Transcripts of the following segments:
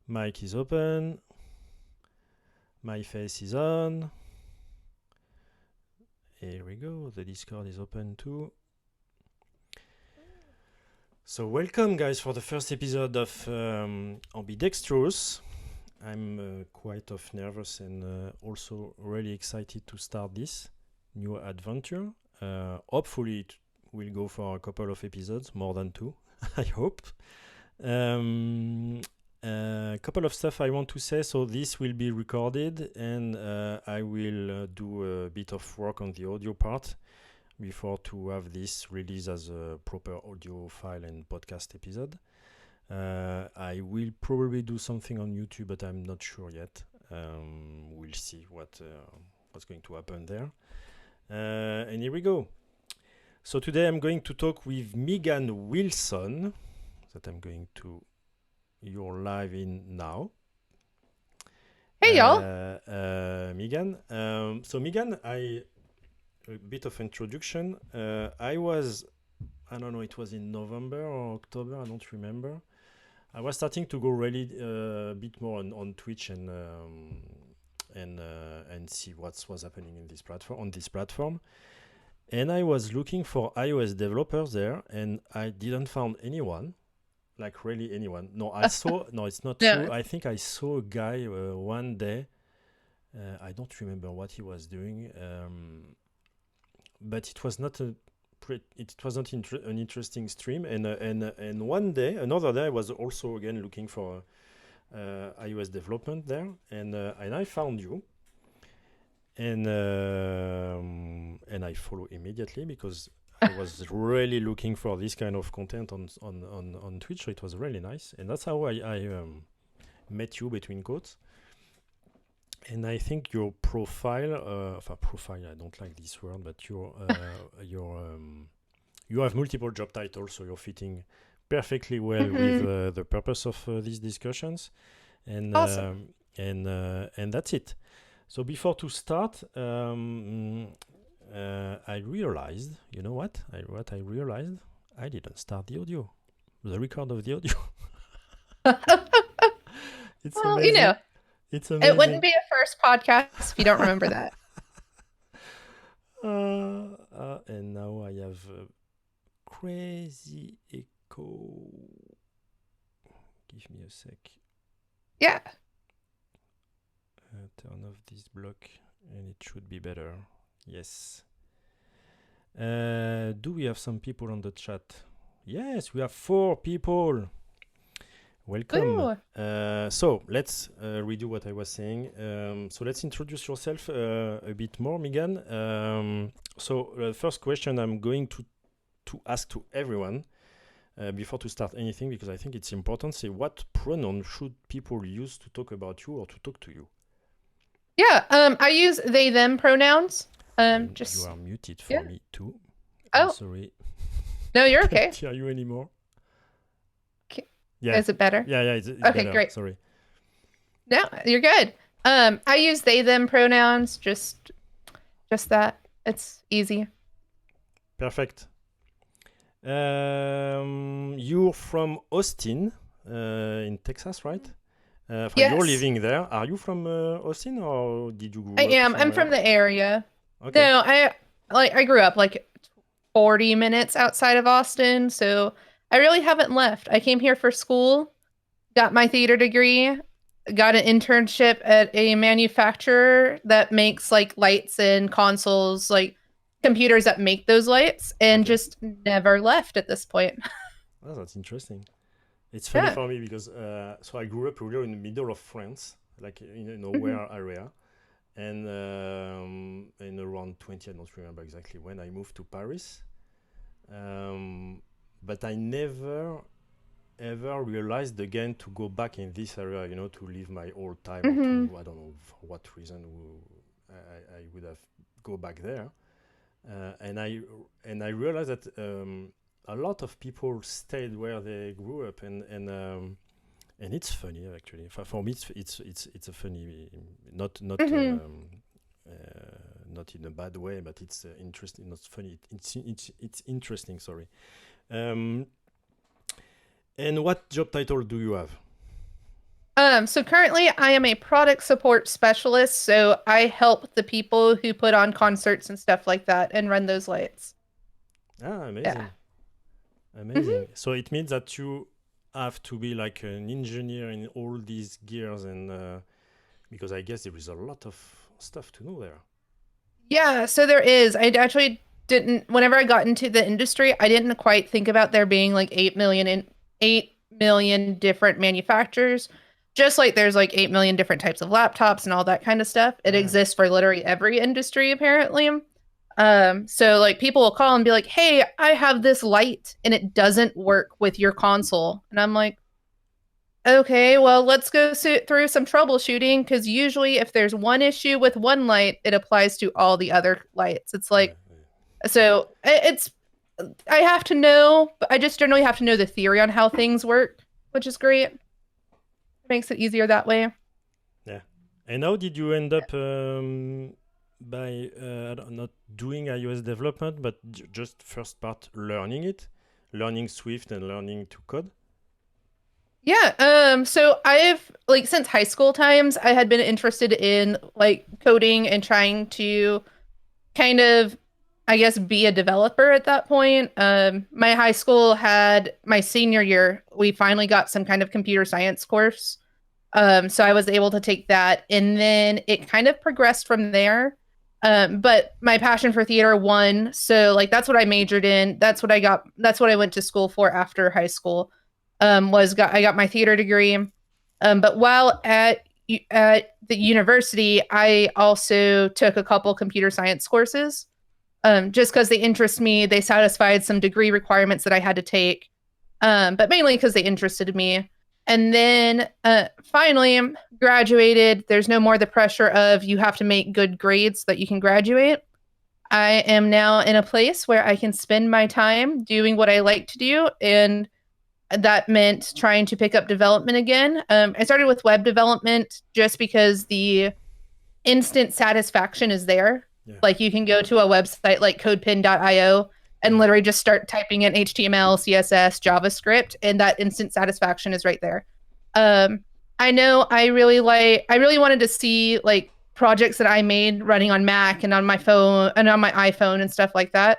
Mic is open. My face is on. Here we go. The Discord is open too. So welcome guys for the first episode of Ambidextrous. I'm quite nervous and also really excited to start this new adventure. Hopefully it will go for a couple of episodes, more than 2, I hope. A couple of stuff I want to say. So this will be recorded and I will do a bit of work on the audio part before to have this released as a proper audio file and podcast episode. I will probably do something on YouTube, but I'm not sure yet. We'll see what's going to happen there. And here we go. So today I'm going to talk with Maegan Wilson, that I'm going to you're live in now. Hey y'all. Maegan. So Maegan, a bit of introduction. I don't know, it was in November or October, I don't remember. I was starting to go really a bit more on Twitch and see what was happening in this platform. And I was looking for iOS developers there, and I didn't find anyone, like really anyone. No, I saw. No, it's not true. I think I saw a guy one day. I don't remember what he was doing, but it was not an interesting stream. And one day, another day, I was also again looking for iOS development there, and I found you, and I follow immediately because I was really looking for this kind of content on Twitch, so it was really nice, and that's how I met you, between quotes. And I think your profile, I don't like this word, but you have multiple job titles, so you're fitting perfectly well with the purpose of these discussions, and awesome. And that's it. So before to start, I realized, you know what? I realized I didn't start the record of the audio. It's well, amazing. It's amazing. It wouldn't be a first podcast if you don't remember that. And now I have a crazy echo. Give me a sec. Yeah. Turn off this block and it should be better. Yes. Do we have some people on the chat? Yes, we have 4 people. Welcome. So let's redo what I was saying. So let's introduce yourself a bit more, Maegan. So the first question I'm going to ask to everyone before to start anything, because I think it's important. Say, what pronoun should people use to talk about you or to talk to you? Yeah, I use they them pronouns. Just you are muted for me too. I'm sorry. No, you're okay. I can't hear you anymore. Yeah. Is it better? Yeah, it's okay, better. Great. Sorry. No, you're good. I use they them pronouns. Just that. It's easy. Perfect. You're from Austin, in Texas, right? Yes. You're living there. Are you from Austin, or did you grow up? I am. I'm from the area. Okay. No, I grew up like 40 minutes outside of Austin, so I really haven't left. I came here for school, got my theater degree, got an internship at a manufacturer that makes like lights and consoles, like computers that make those lights, and just never left at this point. Oh, that's interesting. It's funny for me because so I grew up really in the middle of France, like in a nowhere area, and in around 20, I don't remember exactly when, I moved to Paris. But I never ever realized again to go back in this area, to leave my old time, or to, I don't know for what reason I would have go back there. And I realized that a lot of people stayed where they grew up, and it's funny actually. For me, it's a funny, not not in a bad way, but it's interesting. Not funny. It's interesting. Sorry. And what job title do you have? So currently I am a product support specialist, so I help the people who put on concerts and stuff like that and run those lights. Ah, Yeah. amazing. hmm Amazing. So it means that you have to be like an engineer in all these gears, and because I guess there is a lot of stuff to know there. Yeah, so there is. I actually didn't, whenever I got into the industry, I didn't quite think about there being like 8 million different manufacturers. Just like there's like 8 million different types of laptops and all that kind of stuff. It Yeah. exists for literally every industry, apparently. So like people will call and be like, "Hey, I have this light and it doesn't work with your console." And I'm like, "Okay, well, let's go through some troubleshooting because usually if there's one issue with one light, it applies to all the other lights." It's Yeah. like so it's I have to know, but I just generally have to know the theory on how things work, which is great. It makes it easier that way. Yeah. And how did you end up by not doing iOS development, but just first part learning it, learning Swift and learning to code? Yeah, so I've like since high school times, I had been interested in like coding and trying to kind of, I guess, be a developer at that point. My high school had my senior year, we finally got some kind of computer science course. So I was able to take that, and then it kind of progressed from there. But my passion for theater won, so like that's what I majored in. That's what I got. That's what I went to school for after high school. I got my theater degree. But while at the university, I also took a couple computer science courses. Just because they interest me, they satisfied some degree requirements that I had to take. But mainly because they interested me. And then finally graduated. There's no more the pressure of you have to make good grades so that you can graduate. I am now in a place where I can spend my time doing what I like to do, and that meant trying to pick up development again. I started with web development just because the instant satisfaction is there. Yeah. Like you can go to a website like codepin.io and Yeah. literally just start typing in HTML, CSS, JavaScript, and that instant satisfaction is right there. Um, I know I really wanted to see like projects that I made running on Mac and on my phone and on my iPhone and stuff like that.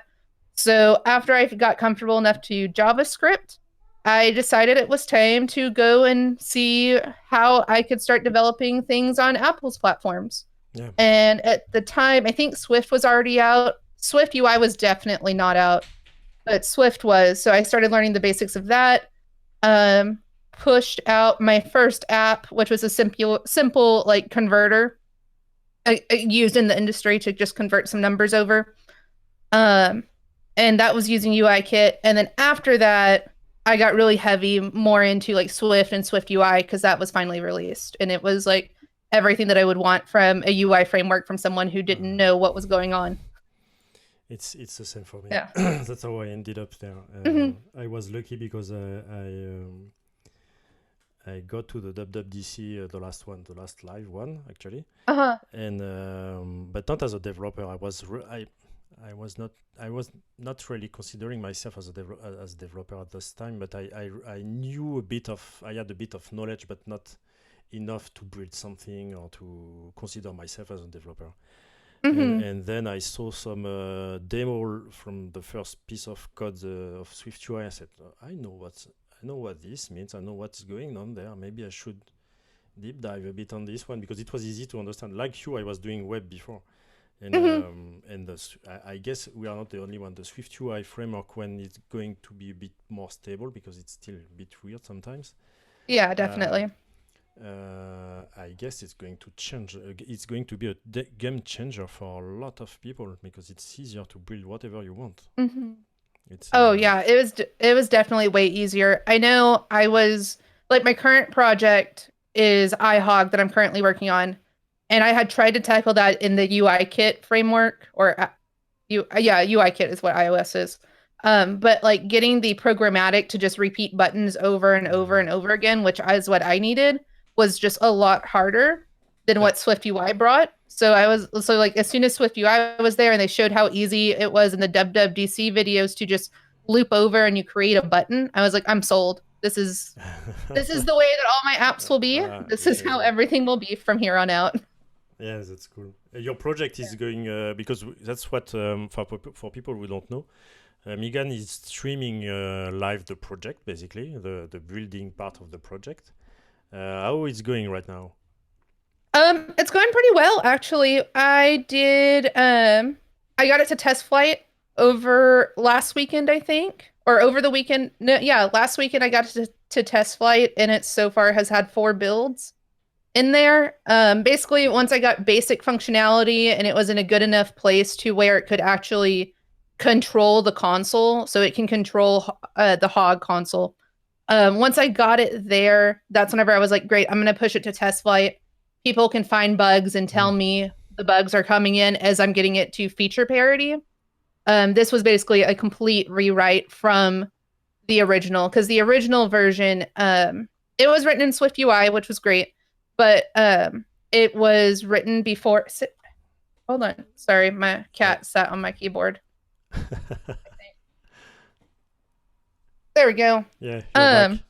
So after I got comfortable enough to JavaScript, I decided it was time to go and see how I could start developing things on Apple's platforms. Yeah. And at the time, I think Swift was already out. Swift UI was definitely not out, but Swift was. So I started learning the basics of that. Um, Pushed out my first app, which was a simple like converter used in the industry to just convert some numbers over. Um, and that was using UIKit. And then after that, I got really heavy more into like Swift and Swift UI because that was finally released. And it was like everything that I would want from a UI framework from someone who didn't know what was going on. It's the same for me. Yeah. That's how I ended up there. hmm I was lucky because I got to the WWDC, the last one, the last live one actually, Uh-huh. and but not as a developer. I was not really considering myself as as a developer at this time, but I knew a bit of I had a bit of knowledge, but not enough to build something or to consider myself as a developer. hmm And then I saw some demo from the first piece of code of SwiftUI. I said, I know what this means. I know what's going on there. Maybe I should deep dive a bit on this one because it was easy to understand. Like you, I was doing web before, hmm and I guess we are not the only one. The SwiftUI framework, when it's going to be a bit more stable because it's still a bit weird sometimes. Yeah, Uh, definitely. I guess it's going to change. It's going to be a game changer for a lot of people because it's easier to build whatever you want. hmm It's Oh yeah, it was definitely way easier. I know I was like my current project is iHog that I'm currently working on, and I had tried to tackle that in the UI kit framework or yeah, UI kit is what iOS is. But like getting the programmatic to just repeat buttons over and over and over again, which is what I needed, was just a lot harder than yeah, what Swift UI brought. So like as soon as Swift UI was there and they showed how easy it was in the WWDC videos to just loop over and you create a button, I was like, I'm sold. This is the way that all my apps will be. This is how yeah. everything will be from here on out. Yeah, that's cool. Your project is going because that's what for people who don't know. Maegan is streaming live the project, basically the building part of the project. How it's going right now? It's going pretty well, actually. I got it to test flight over last weekend, I think, or over the weekend. No, yeah, last weekend I got it to test flight, and it so far has had 4 builds in there. Basically, once I got basic functionality and it was in a good enough place to where it could actually control the console, so it can control the Hog console. Once I got it there, that's whenever I was like, great, I'm going to push it to test flight. People can find bugs and tell Mm. me the bugs are coming in as I'm getting it to feature parity. This was basically a complete rewrite from the original because the original version, it was written in Swift UI, which was great, but it was written before. Hold on, sorry, my Yeah. cat sat on my keyboard. There we go. Yeah, you're back. Um,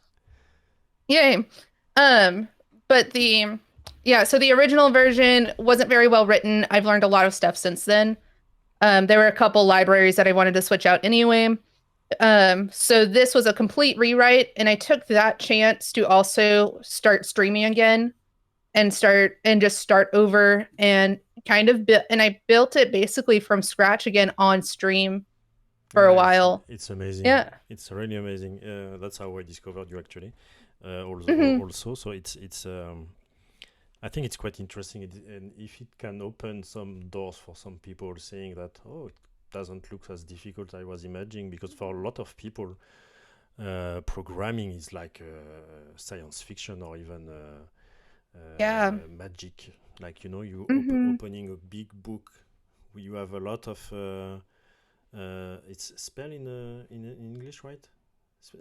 Yay. Um, but so the original version wasn't very well written. I've learned a lot of stuff since then. There were a couple libraries that I wanted to switch out anyway. So this was a complete rewrite, and I took that chance to also start streaming again and just start over and kind of and I built it basically from scratch again on stream for a Yeah, while. it's amazing. Yeah. It's really amazing. That's how I discovered you actually. Hmm. Also, so it's I think it's quite interesting, and if it can open some doors for some people, saying that it doesn't look as difficult as I was imagining, because for a lot of people, programming is like science fiction or even Yeah. magic. Like you Hmm. opening a big book, you have a lot of it's spell in English, right?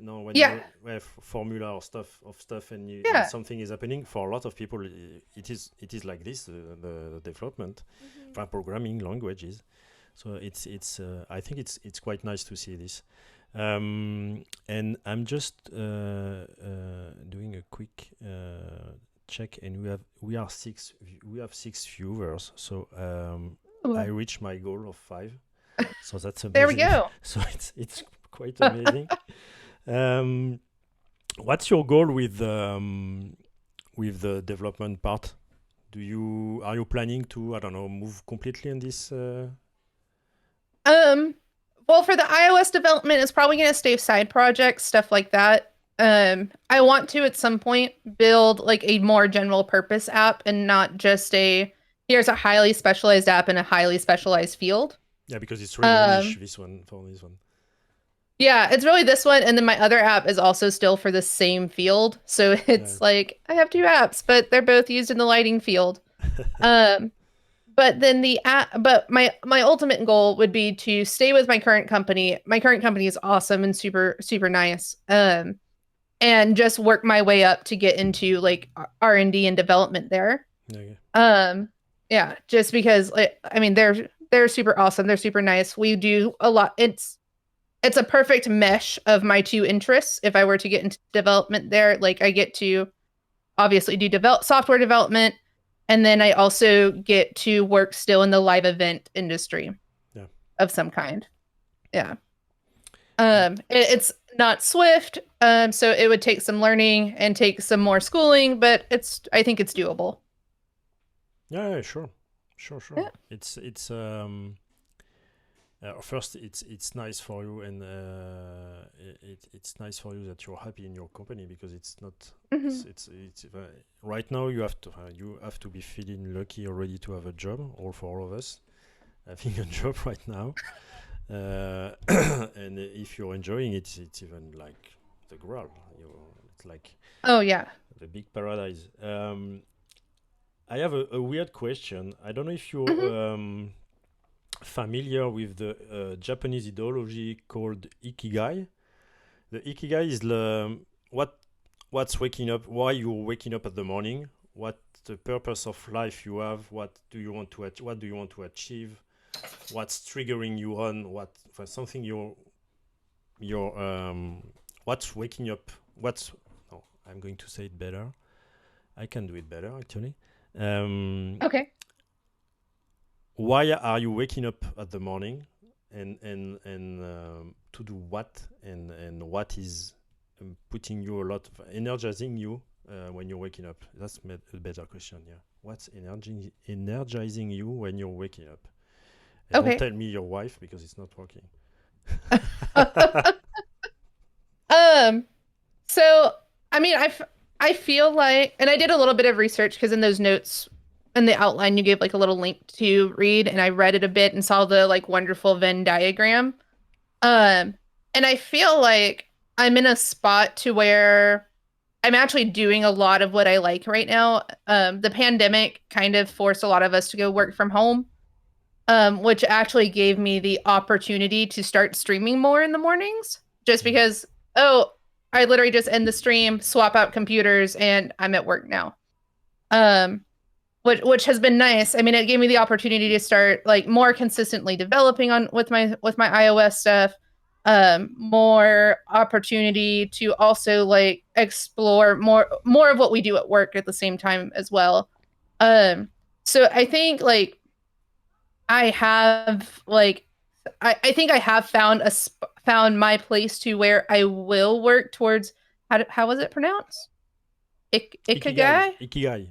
No, when Yeah. you have formula or stuff, and Yeah. something is happening, for a lot of people, it is like this, the development, Mhm. for programming languages. So it's I think it's quite nice to see this. And I'm just doing a quick check, and we have 6 viewers. So I Ooh. reached my goal of 5. So that's There we amazing. go. So it's quite amazing. Um, what's your goal with the development part? Are you planning to, I don't know, move completely in this? Um, well, for the iOS development, it's probably going to stay side projects, stuff like that. I want to at some point build like a more general purpose app and not just here's a highly specialized app in a highly specialized field. Yeah, because it's really niche, Um, this one, for this one. yeah, it's really this one, and then my other app is also still for the same field. So Yeah. it's like I have 2 apps, but they're both used in the lighting field. Um, but then my ultimate goal would be to stay with my current company. My current company is awesome and super super nice. And just work my way up to get into like R&D and development there. Okay. Um, yeah, just because like I mean they're super awesome. They're super nice. We do a lot. It's a perfect mesh of my 2 interests. If I were to get into development there, like I get to obviously do software development, and then I also get to work still in the live event industry Yeah. of some kind. Yeah. Uh, It's not Swift, so it would take some learning and take some more schooling, but I think it's doable. yeah, sure, sure. Yeah. First, it's nice for you, and it's nice for you that you're happy in your company, because it's not. Hmm. It's right now you have to be feeling lucky already to have a job. All for all of us having a job right now, and if you're enjoying it, it's even like the Graal. It's like Oh yeah. the big paradise. I have a weird question. I don't know if you're Hmm. familiar with the Japanese ideology called Ikigai. The Ikigai is what's waking up, why you're waking up at the morning, what the purpose of life you have, what do you want to what do you want to achieve, what's triggering you on, what for something you're what's waking up what's no, I'm going to say it better. I can do it better actually. Um, Okay. why are you waking up at the morning, and to do what, and what is putting you a lot of energizing you when you're waking up? That's a better question. Yeah, what's energizing you when you're waking up? And don't Okay. tell me your wife because it's not working. Um, so I mean, I feel like, and I did a little bit of research because in those notes in the outline you gave like a little link to read, and I read it a bit and saw the like wonderful Venn diagram. Um, and I feel like I'm in a spot to where I'm actually doing a lot of what I like right now. The pandemic kind of forced a lot of us to go work from home, which actually gave me the opportunity to start streaming more in the mornings, just Mm. because, oh, I literally just end the stream, swap out computers, and I'm at work now. Um, which has been nice. I mean, it gave me the opportunity to start like more consistently developing on with my iOS stuff. More opportunity to also like explore more of what we do at work at the same time as well. Um, so I think like I have like I think I have found found my place to where I will work towards how was it pronounced? Ikigai, Ikigai? ikigai.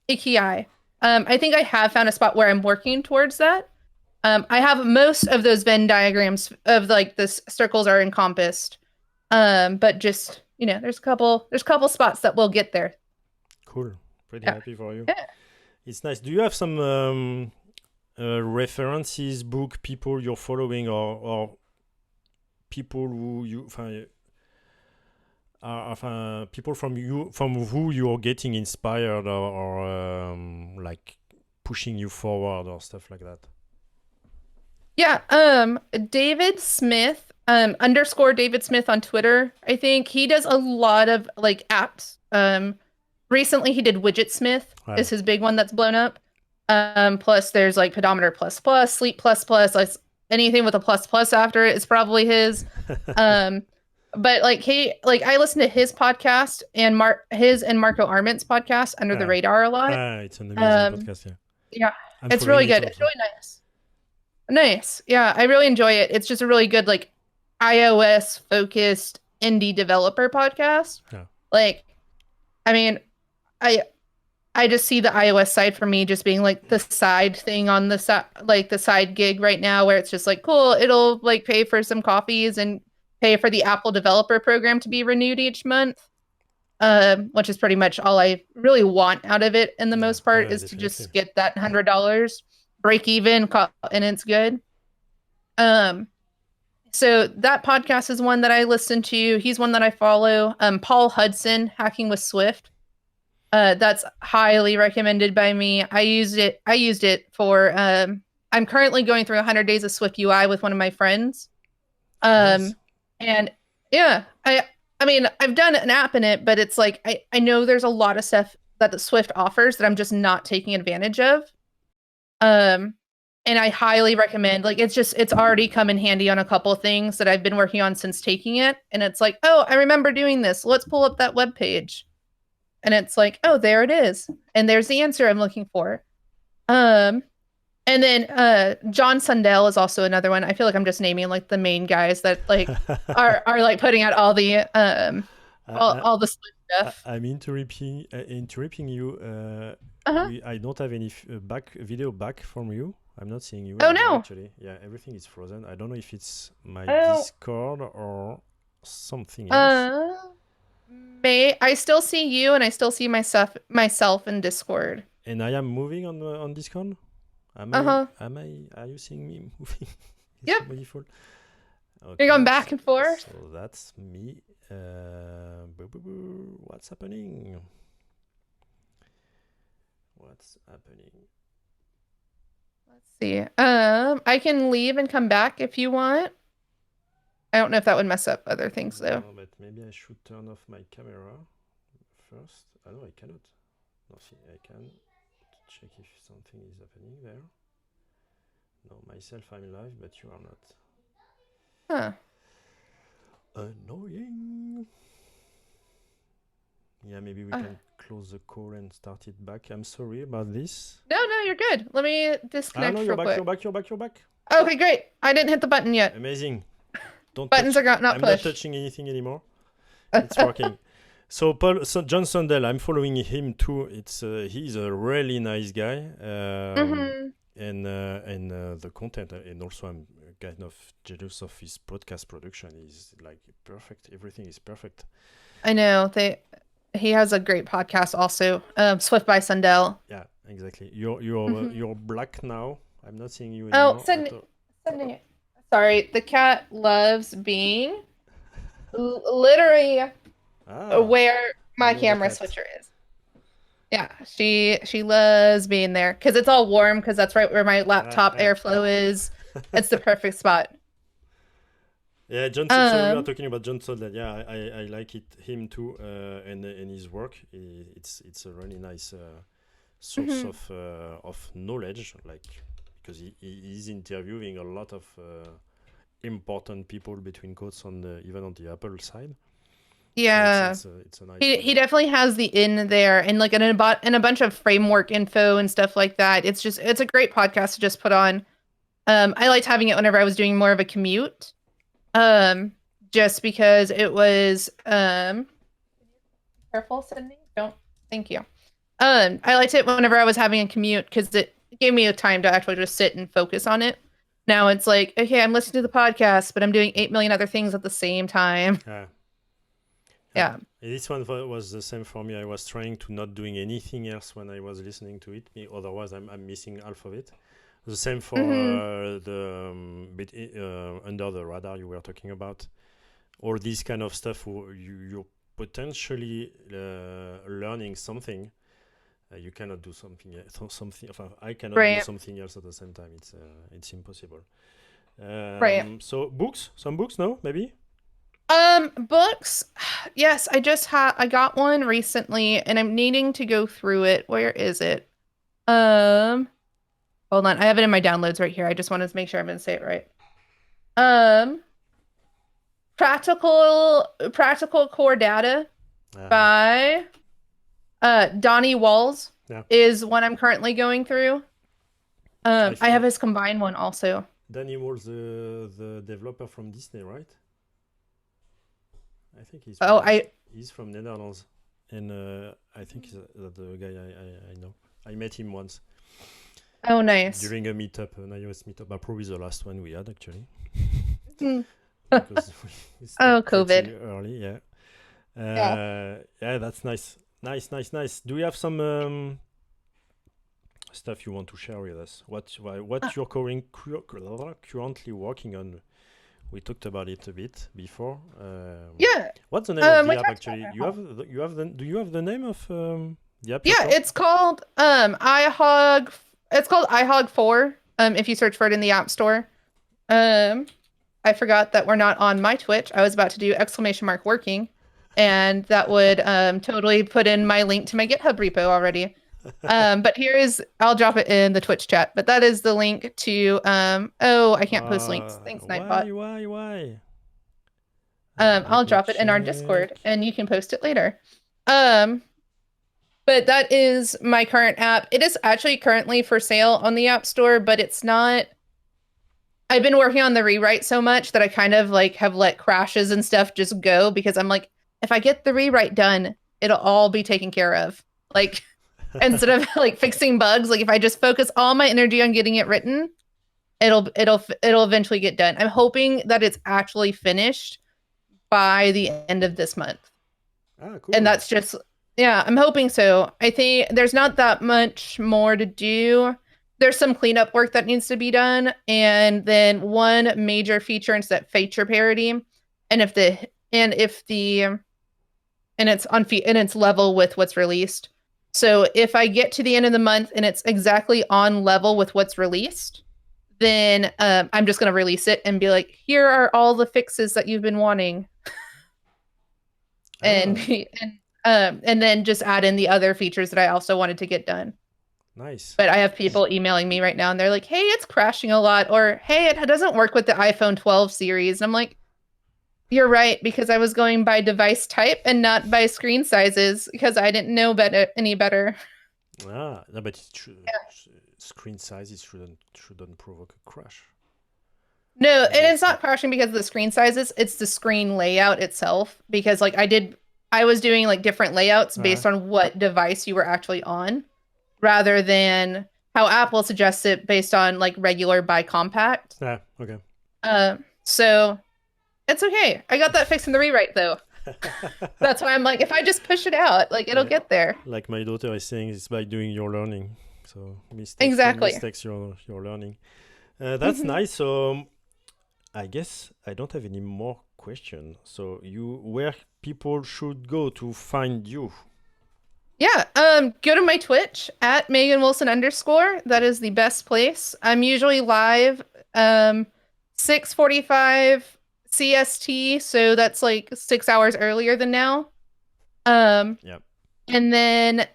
Ikigai. I think I have found a spot where I'm working towards that. I have most of those Venn diagrams of like this circles are encompassed. But just there's a couple spots that will get there. Cool. Pretty Yeah. happy for you. Yeah. It's nice. Do you have some references, book, people you're following, or people who you people from who you're getting inspired, or like pushing you forward or stuff like that? Yeah, David Smith, underscore David Smith on Twitter. I think he does a lot of like apps. Recently he did Widget Smith Ouais. is his big one that's blown up. Plus there's like Pedometer plus plus, Sleep plus plus, like anything with a plus plus after it is probably his. Um, but like I listen to his podcast and his and Marco Arment's podcast Under the Ah, Radar a lot. it's an amazing Um, podcast. Yeah, yeah, I'm it's following really it good. It's also. really nice. Nice. Yeah, I really enjoy it. It's just a really good like iOS focused indie developer podcast. Yeah. Like, I mean, I I just see the iOS side for me just being like the side thing on the side, like the side gig right now, where it's just like cool. It'll like pay for some coffees and pay for the Apple developer program to be renewed each month. Which is pretty much all I really want out of it. In the Yeah, most part, yeah, is to definitely. just get that $100 break even, and it's good. Um, so that podcast is one that I listen to. He's one that I follow. Paul Hudson, Hacking with Swift. That's highly recommended by me. I used it for I'm currently going through 100 days of Swift UI with one of my friends. Nice. And yeah, I mean, I've done an app in it, but it's like I know there's a lot of stuff that the Swift offers that I'm just not taking advantage of. Um, and I highly recommend, like, it's already come in handy on a couple of things that I've been working on since taking it. And it's like, oh, I remember doing this. Let's pull up that web page. And it's like, oh, there it is. And there's the answer I'm looking for. Um, and then John Sundell is also another one. I feel like I'm just naming like the main guys that like are like putting out all the I, all the stuff. I'm interrupting you. Uh-huh. I don't have any back video back from you. I'm not seeing you Oh anymore no. actually. Yeah, everything is frozen. I don't know if it's my Oh, Discord or something else. uh, May I still see you and I still see myself in Discord. And I am moving on Discord. Am I? Uh-huh. Am I? Are you seeing me moving? It's so Yep. beautiful. You're going Okay, back and forth. so that's me. What's happening? What's happening? Let's see. I can leave and come back if you want. I don't know if that would mess up other things though. No, but maybe I should turn off my camera first. I know I cannot. No, see, I can check if something is happening there. No, myself I'm live, but you are not. Huh. Annoying. Yeah, maybe we Uh, can close the call and start it back. I'm sorry about this. no, you're good. Let me Ah, no, disconnect you're real back, quick. you're back, you're back, you're back. Okay, great. I didn't hit the button yet. Amazing. Don't Buttons touch. are not I'm not pushed. touching anything anymore. It's working. So John Sundell, I'm following him too. He's a really nice guy, Hmm. and the content, and also I'm kind of jealous of his podcast production. Is like perfect. Everything is perfect. I know he has a great podcast also. Swift by Sundell. Yeah, exactly. You're black now. I'm not seeing you Oh, anymore. sending it. Sorry, the cat loves being literally Ah, where my near the camera cat. switcher is. Yeah, she loves being there because it's all warm because that's right where my Ah, laptop ah. airflow is. It's the perfect spot. Yeah, John. So we are Um, talking about John Sundell. Yeah, I like him too, and his work. It's a really nice source mhm, of knowledge, like because he is interviewing a lot of important people between quotes on even on the Apple side. So yeah. it's a nice He one. definitely has the in there and like and a bunch of framework info and stuff like that. It's a great podcast to just put on. I liked having it whenever I was doing more of a commute. Um, just because it was careful, Sydney. Don't thank you. I liked it whenever I was having a commute because it gave me a time to actually just sit and focus on it. Now it's like, okay, I'm listening to the podcast, but I'm doing 8 million other things at the same time. Yeah, yeah. Yeah. This one was the same for me. I was trying to not doing anything else when I was listening to it. Otherwise, I'm missing half of it. The same for Hmm. the bit under the radar you were talking about. All this kind of stuff where you're potentially learning something. You cannot do something something. I cannot do Right. something else at the same time. It's impossible. Right. So books, some books, no, maybe. Books. Yes, I got one recently and I'm needing to go through it. Where is it? Um, hold on. I have it in my downloads right here. I just wanted to make sure I'm gonna say it right. Um, Practical Core Data Uh, by Donnie Walls yeah, is one I'm currently going through. I I have thought his combined one also. Danny was the developer from Disney, right? I think Oh, I he's from Netherlands, and I think he's the guy I know. I met him once oh nice. during a meetup, an iOS meetup. Probably the last one we had actually, Hmm. because we Oh, stopped COVID. pretty early. Yeah, Yeah. yeah, that's nice, nice. Do you have some stuff you want to share with us? Uh, What you're currently working on? We talked about it a bit before. yeah. What's the name of We the app talked about actually? that. Do you have the name of the app you're Yeah, called? it's called iHog. It's called iHog 4. If you search for it in the App Store. Um, I forgot that we're not on my Twitch. I was about to do exclamation mark working, and that would totally put in my link to my GitHub repo already. But I'll drop it in the Twitch chat. But that is the link to oh, I can't post links. Thanks, Nightbot. Why? I'll Let me drop it in our Discord, check. and you can post it later. Um, But that is my current app. It is actually currently for sale on the App Store, but it's not. I've been working on the rewrite so much that I kind of like have let crashes and stuff just go because I'm like, if I get the rewrite done, it'll all be taken care of. Like instead of like fixing bugs, like if I just focus all my energy on getting it written, it'll eventually get done. I'm hoping that it's actually finished by the end of this month. And Cool. that's just, yeah, I'm hoping so. I think there's not that much more to do. There's some cleanup work that needs to be done, and then one major feature is that feature parity. And if the and it's on and it's level with what's released. So if I get to the end of the month and it's exactly on level with what's released, then I'm just going to release it and be like, here are all the fixes that you've been wanting, and Ah, and then just add in the other features that I also wanted to get done. nice. But I have people emailing me right now and they're like, "Hey, it's crashing a lot," or "Hey, it doesn't work with the iPhone 12 series." And I'm like, You're right, because I was going by device type and not by screen sizes because I didn't know any better. No, but it's true. Screen sizes shouldn't provoke a crash. No, I and it's guess not not. crashing because of the screen sizes. It's the screen layout itself. Because like I was doing like different layouts Uh, based on what device you were actually on, rather than how Apple suggests it based on like regular by compact. okay. So it's okay. I got that fixed in the rewrite though. That's why I'm like, if I just push it out, like it'll Yeah, get there. like my daughter is saying, it's by doing your learning. So mistakes from Exactly. mistakes, you're learning. That's Hmm. nice. So I guess I don't have any more questions. So where people should go to find you? Yeah, go to my Twitch at Maegan Wilson _. That is the best place. I'm usually live 6:45 CST, so that's like 6 hours earlier than now. Um, Yeah. and then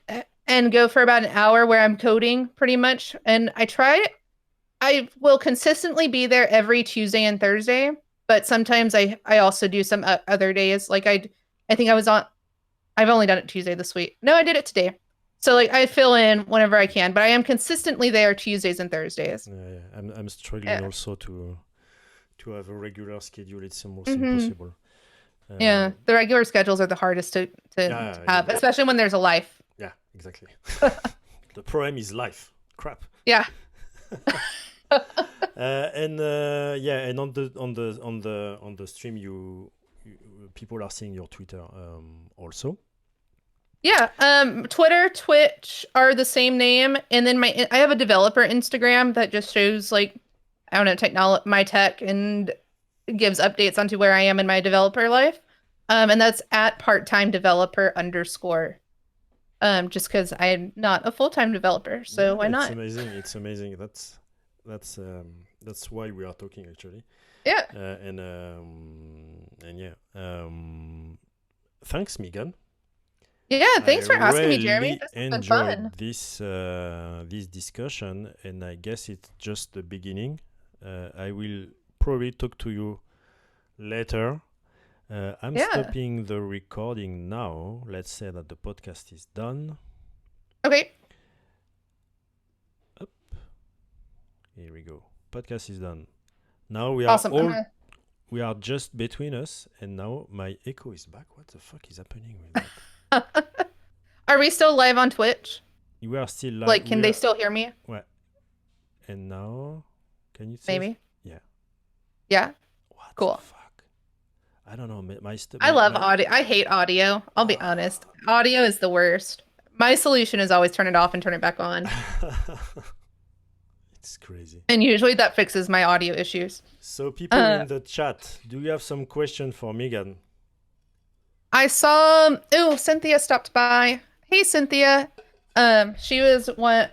and go for about an hour where I'm coding pretty much. And I will consistently be there every Tuesday and Thursday, but sometimes I also do some other days. Like I think I've only done it Tuesday this week. No, I did it today. So like I fill in whenever I can, but I am consistently there Tuesdays and Thursdays. Yeah. I'm struggling Yeah. also to have a regular schedule. It's almost Hmm. impossible. Yeah. Uh, The regular schedules are the hardest to yeah, have, especially when there's a life. yeah, exactly. The problem is life. Crap. Yeah. And yeah, and on the stream, people are seeing your Twitter also. Yeah. Twitter, Twitch are the same name, and then I have a developer Instagram that just shows like I don't know my tech and gives updates onto where I am in my developer life. And that's at part-time developer _. Just because I'm not a full-time developer, so Yeah, why it's not? amazing. It's amazing. That's why we are talking actually. Yeah. And yeah. Thanks, Megan. Yeah, I thanks for asking me, Jeremy. really This has been fun. enjoyed this discussion, and I guess it's just the beginning. I will probably talk to you later. I'm Yeah. stopping the recording now. Let's say that the podcast is done. Okay. Up. Here we go. Podcast is done. Now Awesome. we are just between us, and now my echo is back. What the fuck is happening with that? Are we still live on Twitch? We are still live. Like, can they still hear me? Well, and now, can you see? Maybe. Yeah. Yeah. What Cool. the fuck? I don't know. I love audio. I hate audio. I'll be honest. Audio is the worst. My solution is always turn it off and turn it back on. It's crazy. And usually that fixes my audio issues. So people in the chat, do you have some question for Megan? I saw Cynthia stopped by. Hey Cynthia. She was one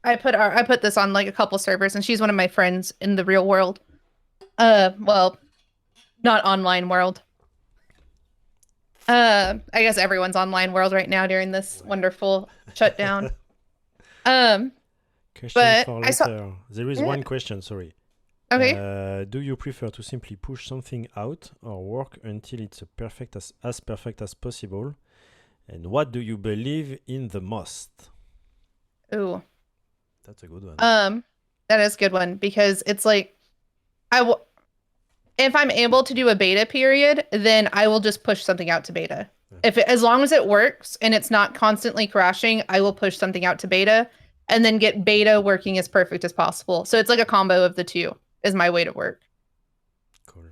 I put this on like a couple servers and she's one of my friends in the real world. Well, not online world. I guess everyone's online world right now during this wonderful shutdown. Question But for I saw later. There is one question, sorry. Okay. Do you prefer to simply push something out or work until it's as perfect as possible? And what do you believe in the most? Ooh. That's a good one. That is a good one because it's like if I'm able to do a beta period, then I will just push something out to beta. Yeah. As long as it works and it's not constantly crashing, I will push something out to beta and then get beta working as perfect as possible. So it's like a combo of the two is my way to work. Cool.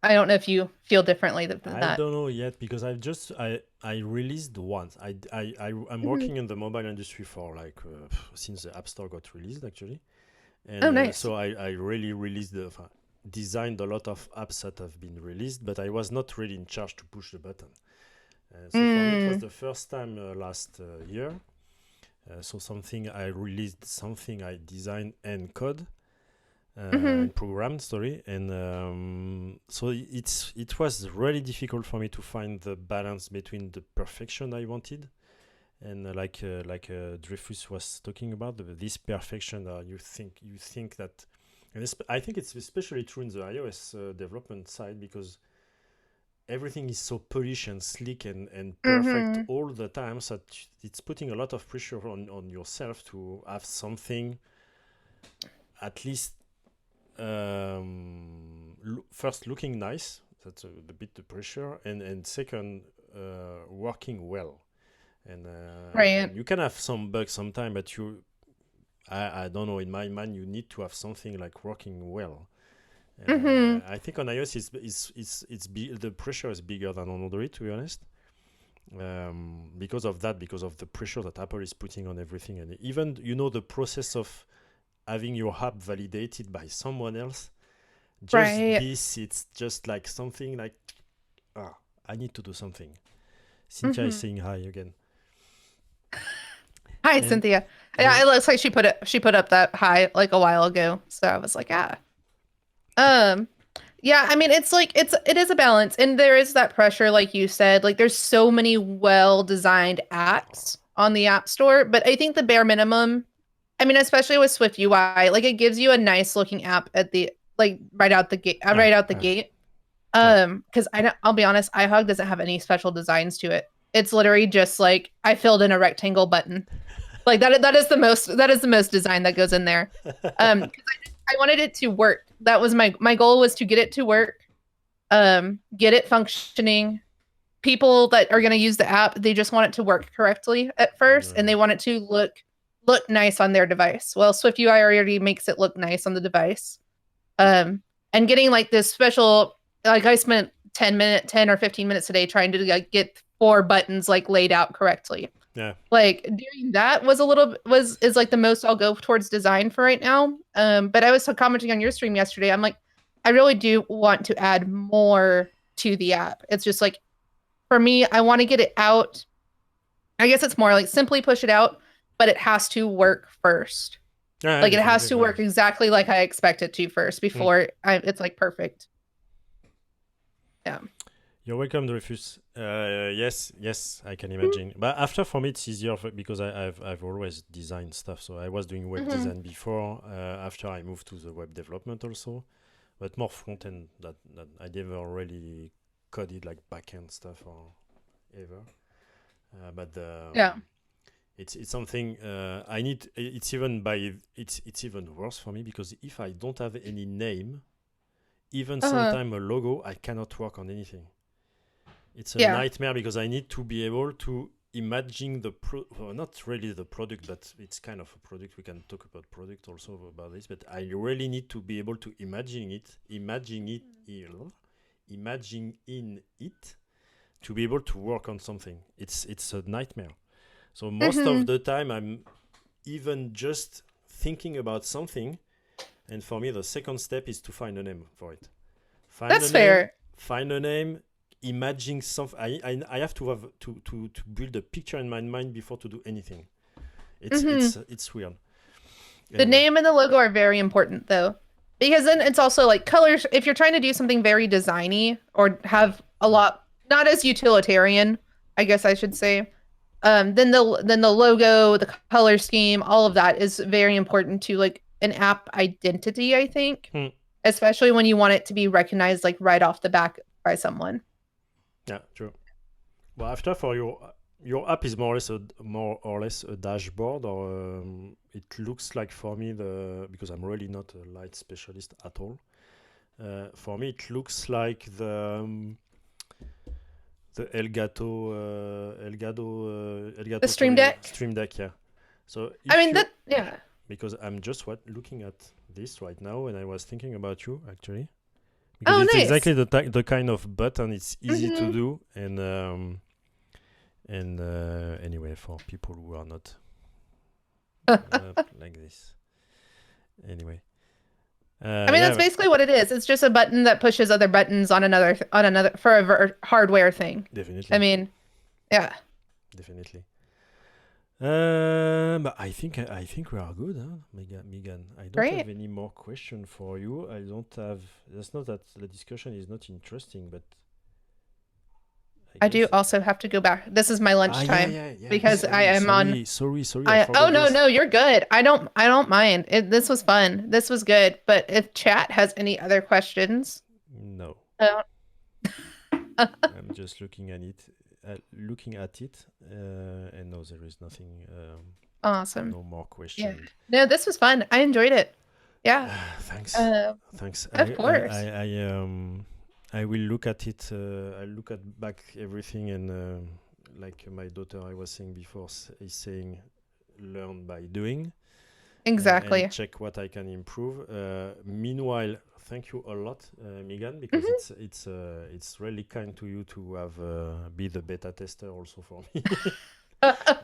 I don't know if you feel differently than I that. don't know yet because I released once. I'm working in the mobile industry for like since the App Store got released actually. And, oh, nice. So I really released designed a lot of apps that have been released, but I was not really in charge to push the button. So for me, it was the first time last year. So I released something I designed and code. Programmed, sorry, and so it was really difficult for me to find the balance between the perfection I wanted and like Dreyfus was talking about this perfection. You think that, and I think it's especially true in the iOS development side because everything is so polished and slick and perfect Mm-hmm. all the time, so it's putting a lot of pressure on yourself to have something at least first looking nice. That's a bit the pressure, and second, working well. Right. And you can have some bugs sometime, but I don't know. In my mind, you need to have something like working well. Mm-hmm. I think on iOS the pressure is bigger than on Android, to be honest. Because of that, because of the pressure that Apple is putting on everything, and even the process of having your app validated by someone else. Just Right. this, it's just like something like, I need to do something. Cynthia is Mm-hmm. saying hi again. Hi, And Cynthia. Yeah, yeah, it looks like she put up that hi like a while ago. So I was like, ah. Um, yeah, I mean it is a balance and there is that pressure like you said. Like there's so many well-designed apps on the App Store, but I think the bare minimum, I mean especially with Swift UI, like it gives you a nice looking app at the like yeah, right out the yeah, gate. yeah. Because I'll be honest, iHug doesn't have any special designs to it. It's literally just like I filled in a rectangle button. Like that is the most design that goes in there. 'Cause I wanted it to work. That was my goal was to get it to work, get it functioning. People that are going to use the app, they just want it to work correctly at first, and Uh, they want it to look nice on their device. Well, Swift UI already makes it look nice on the device. Um, and getting like this special, like I spent 10 or 15 minutes today trying to like get four buttons like laid out correctly. yeah, Like doing that was a little was is like the most I'll go towards design for right now. But I was commenting on your stream yesterday. I'm like, I really do want to add more to the app. It's just like for me, I want to get it out. I guess it's more like simply push it out, but it has to work first. yeah, Like it has definitely. to Yeah. work exactly like I expect it to first Mm. before it's like perfect. Yeah. You're welcome, Dreyfus. Yes, yes, I can imagine. But after, for me, it's easier because I've always designed stuff. So I was doing web Mm-hmm. design before. After I moved to the web development also, but more front end. That I never really coded like back end stuff or ever. But Yeah. it's something I need. It's even worse for me because if I don't have any name, even Uh-huh. sometime a logo, I cannot work on anything. It's a Yeah. nightmare because I need to be able to imagine well, not really the product, but it's kind of a product. We can talk about product also about this, but I really need to be able to imagine in it to be able to work on something. It's a nightmare. So most of Mm-hmm. the time I'm even just thinking about something, and for me the second step is to find a name for it. Find a That's name, fair. find a name, imagine something. I have to have to build a picture in my mind before to do anything. It's Mm-hmm. it's it's weird. The Anyway, name and the logo are very important though. Because then it's also like colors. If you're trying to do something very designy or yeah, have a lot not as utilitarian, I guess I should say, then the logo, the color scheme, all of that is very important to like an app identity, I think. hmm. Especially when you want it to be recognized like right off the back by someone. Yeah, true. Well, after for your app is more or less a dashboard, or it looks like for me because I'm really not a light specialist at all. For me, it looks like the The Elgato Stream Deck. Stream Deck, yeah. So I if mean you, that yeah. because I'm just looking at this right now, and I was thinking about you actually, because Oh, it's nice. exactly the kind of button. It's easy to Hmm. do, and anyway, for people who are not like this, anyway, I mean, yeah, that's but basically what it is. It's just a button that pushes other buttons on another for a hardware thing. I definitely, mean, yeah, definitely. But I think we are good, huh, Megan. I don't have great. any more question for you. I don't have. That's not that the discussion is not interesting, but I I do guess. also have to go back. This is my Yeah, lunchtime yeah, yeah. because I Sorry, am on. sorry, sorry, sorry. I I oh forgot no this. no you're good. I don't mind. This was fun. This was good. But if chat has any other questions, No. uh, I'm just looking at it, and no, there is nothing. Awesome. No more Yeah. questions. No, this was fun. I enjoyed it. Yeah. Thanks. Uh, Thanks. of course. I will look at it. I'll look at back everything, and like my daughter, I was saying before, is saying, learn by doing, and Exactly. check what I can improve. Meanwhile, thank you a lot, Megan, because Mhm. it's really kind to you to have be the beta tester also for me,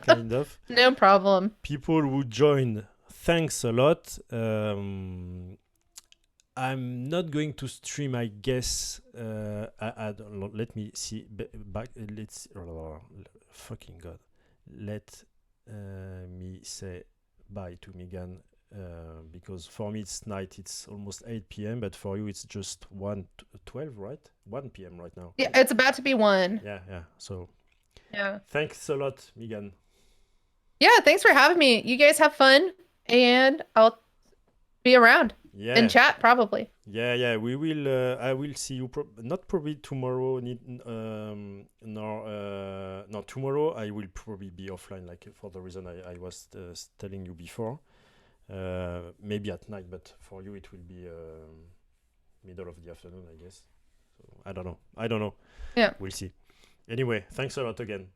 kind of. No problem. People who join, thanks a lot. I'm not going to stream, I guess. I don't know. Let me see. Back. Let's. Fucking God. Let me say bye to Megan. Because for me it's night. It's almost 8 p.m. But for you it's just 1:12, right? 1 p.m. right now. Yeah, it's about to be 1. Yeah, yeah. So Yeah. thanks a lot, Megan. Yeah, thanks for having me. You guys have fun, and I'll be around in Yeah. chat probably. Yeah. We will. I will see you. Not probably tomorrow. Not tomorrow. I will probably be offline, like for the reason I was telling you before. Maybe at night, but for you it will be middle of the afternoon, I guess. So I don't know. Yeah. We'll see. Anyway, thanks a lot again.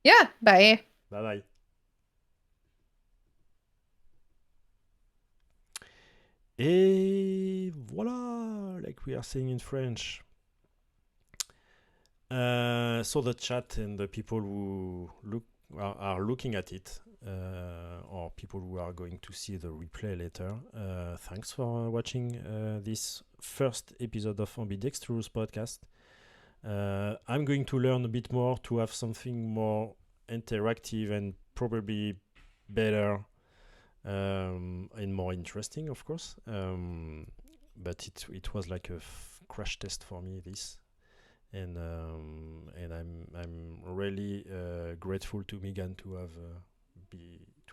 Yeah, bye. Bye bye. Et voilà, like we are saying in French. So the chat and the people who are looking at it, or people who are going to see the replay later, thanks for watching this first episode of Ambidextrous podcast. I'm going to learn a bit more to have something more interactive and probably better and more interesting, of course. But it was like a crash test for me, this. And I'm really grateful to Megan to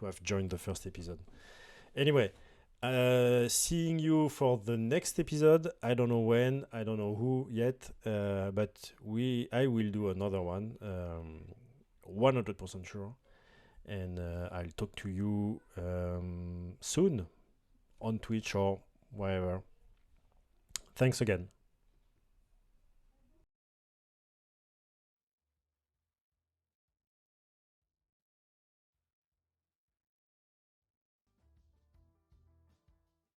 have joined the first episode. Anyway, seeing you for the next episode. I don't know when, I don't know who yet, but I will do another one, 100% sure. And I'll talk to you soon on Twitch or wherever. Thanks again.